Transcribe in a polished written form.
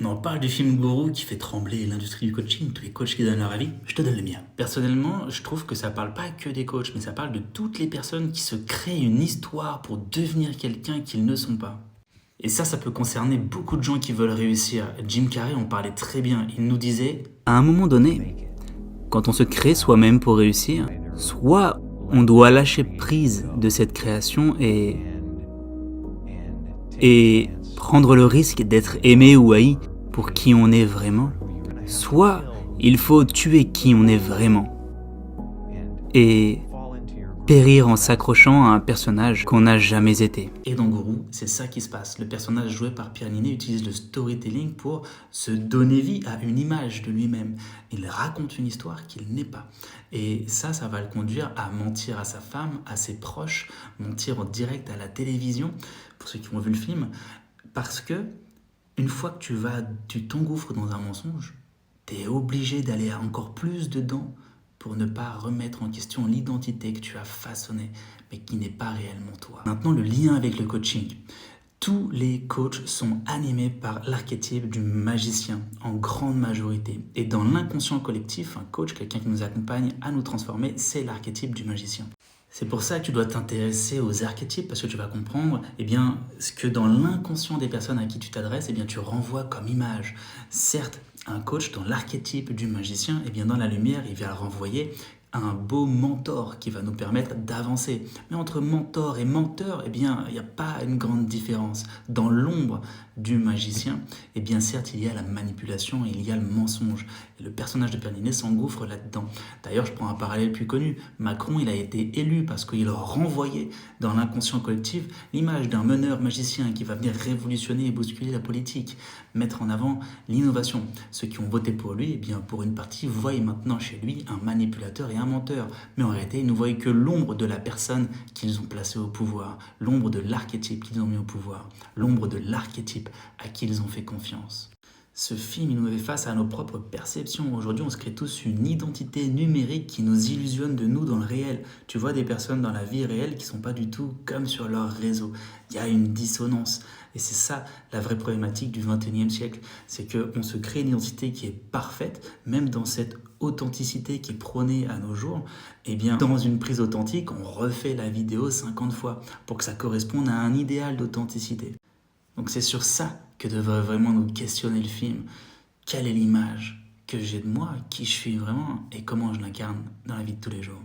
On en parle du film Gourou qui fait trembler l'industrie du coaching, tous les coachs qui donnent leur avis, je te donne le mien. Personnellement, je trouve que ça parle pas que des coachs, mais ça parle de toutes les personnes qui se créent une histoire pour devenir quelqu'un qu'ils ne sont pas. Et ça peut concerner beaucoup de gens qui veulent réussir. Jim Carrey en parlait très bien, il nous disait, à un moment donné, quand on se crée soi-même pour réussir, soit on doit lâcher prise de cette création et prendre le risque d'être aimé ou haï pour qui on est vraiment, soit il faut tuer qui on est vraiment et périr en s'accrochant à un personnage qu'on n'a jamais été. Et dans Gourou, c'est ça qui se passe. Le personnage joué par Pierre Ninet utilise le storytelling pour se donner vie à une image de lui-même. Il raconte une histoire qu'il n'est pas. Et ça va le conduire à mentir à sa femme, à ses proches, mentir en direct à la télévision, pour ceux qui ont vu le film, parce que une fois que tu t'engouffres dans un mensonge, tu es obligé d'aller encore plus dedans pour ne pas remettre en question l'identité que tu as façonnée, mais qui n'est pas réellement toi. Maintenant, le lien avec le coaching. Tous les coachs sont animés par l'archétype du magicien, en grande majorité. Et dans l'inconscient collectif, un coach, quelqu'un qui nous accompagne à nous transformer, c'est l'archétype du magicien. C'est pour ça que tu dois t'intéresser aux archétypes, parce que tu vas comprendre ce que dans l'inconscient des personnes à qui tu t'adresses, tu renvoies comme image. Certes, un coach dans l'archétype du magicien, dans la lumière, il va renvoyer un beau mentor qui va nous permettre d'avancer. Mais entre mentor et menteur, il n'y a pas une grande différence. Dans l'ombre du magicien, certes, il y a la manipulation et il y a le mensonge. Et le personnage de Pierre Ninet s'engouffre là-dedans. D'ailleurs, je prends un parallèle plus connu. Macron, il a été élu parce qu'il renvoyait dans l'inconscient collectif l'image d'un meneur magicien qui va venir révolutionner et bousculer la politique, mettre en avant l'innovation. Ceux qui ont voté pour lui, pour une partie, voient maintenant chez lui un manipulateur et un menteur. Mais en réalité, ils ne voient que l'ombre de la personne qu'ils ont placée au pouvoir, l'ombre de l'archétype qu'ils ont mis au pouvoir, l'ombre de l'archétype à qui ils ont fait confiance. Ce film, il nous met face à nos propres perceptions. Aujourd'hui, on se crée tous une identité numérique qui nous illusionne de nous dans le réel. Tu vois des personnes dans la vie réelle qui ne sont pas du tout comme sur leur réseau. Il y a une dissonance. Et c'est ça la vraie problématique du 21e siècle. C'est qu'on se crée une identité qui est parfaite, même dans cette authenticité qui est prônée à nos jours. Dans une prise authentique, on refait la vidéo 50 fois pour que ça corresponde à un idéal d'authenticité. Donc c'est sur ça que devrait vraiment nous questionner le film. Quelle est l'image que j'ai de moi, qui je suis vraiment et comment je l'incarne dans la vie de tous les jours.